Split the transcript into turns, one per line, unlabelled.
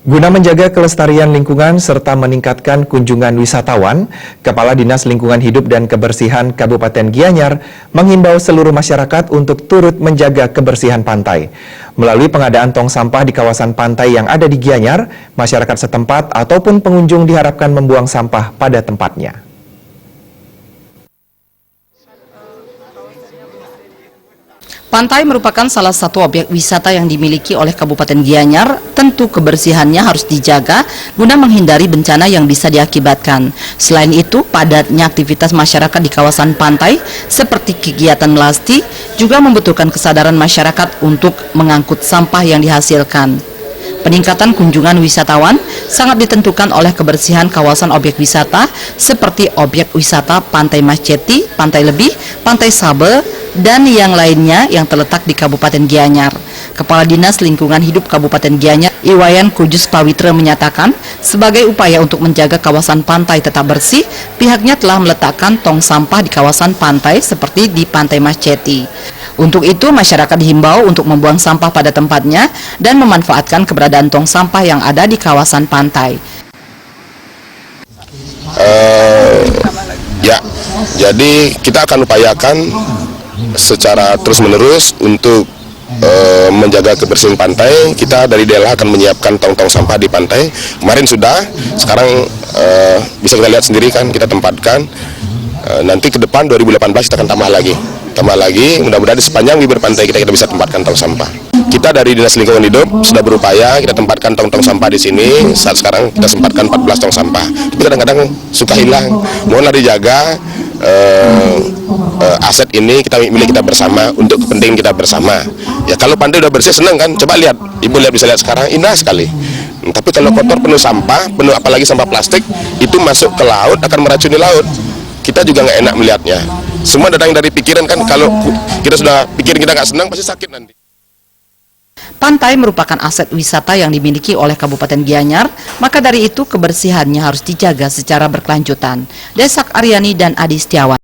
Guna menjaga kelestarian lingkungan serta meningkatkan kunjungan wisatawan, Kepala Dinas Lingkungan Hidup dan Kebersihan Kabupaten Gianyar menghimbau seluruh masyarakat untuk turut menjaga kebersihan pantai. Melalui pengadaan tong sampah di kawasan pantai yang ada di Gianyar, masyarakat setempat ataupun pengunjung diharapkan membuang sampah pada tempatnya.
Pantai merupakan salah satu objek wisata yang dimiliki oleh Kabupaten Gianyar. Tentu kebersihannya harus dijaga guna menghindari bencana yang bisa diakibatkan. Selain itu, padatnya aktivitas masyarakat di kawasan pantai seperti kegiatan melasti juga membutuhkan kesadaran masyarakat untuk mengangkut sampah yang dihasilkan. Peningkatan kunjungan wisatawan sangat ditentukan oleh kebersihan kawasan objek wisata seperti objek wisata Pantai Mas Ceti, Pantai Lebih, Pantai Sabe, dan yang lainnya yang terletak di Kabupaten Gianyar. Kepala Dinas Lingkungan Hidup Kabupaten Gianyar, Iwayan Kujus Pawitra menyatakan, sebagai upaya untuk menjaga kawasan pantai tetap bersih, pihaknya telah meletakkan tong sampah di kawasan pantai seperti di Pantai Mas Ceti. Untuk itu, masyarakat dihimbau untuk membuang sampah pada tempatnya dan memanfaatkan keberadaan tong sampah yang ada di kawasan pantai.
Jadi kita akan upayakan secara terus-menerus untuk menjaga kebersihan pantai. Kita dari DLH akan menyiapkan tong-tong sampah di pantai. Kemarin sudah, sekarang bisa kita lihat sendiri kan, kita tempatkan. Nanti ke depan 2018 kita akan tambah lagi, mudah-mudahan di sepanjang bibir pantai kita bisa tempatkan tong sampah. Kita dari Dinas Lingkungan Hidup sudah berupaya, kita tempatkan tong-tong sampah di sini. Saat sekarang kita sempatkan 14 tong sampah, tapi kadang-kadang suka hilang. Mohonlah dijaga aset ini, kita milik kita bersama untuk kepentingan kita bersama. Ya kalau pantai udah bersih senang kan, coba lihat, ibu bisa lihat sekarang indah sekali. Tapi kalau kotor penuh sampah, penuh apalagi sampah plastik, itu masuk ke laut akan meracuni laut. Kita juga nggak enak melihatnya. Semua datang dari pikiran kan, kalau kita sudah pikirin kita nggak senang pasti sakit nanti.
Pantai merupakan aset wisata yang dimiliki oleh Kabupaten Gianyar, maka dari itu kebersihannya harus dijaga secara berkelanjutan. Desak Aryani dan Adi Setiawan.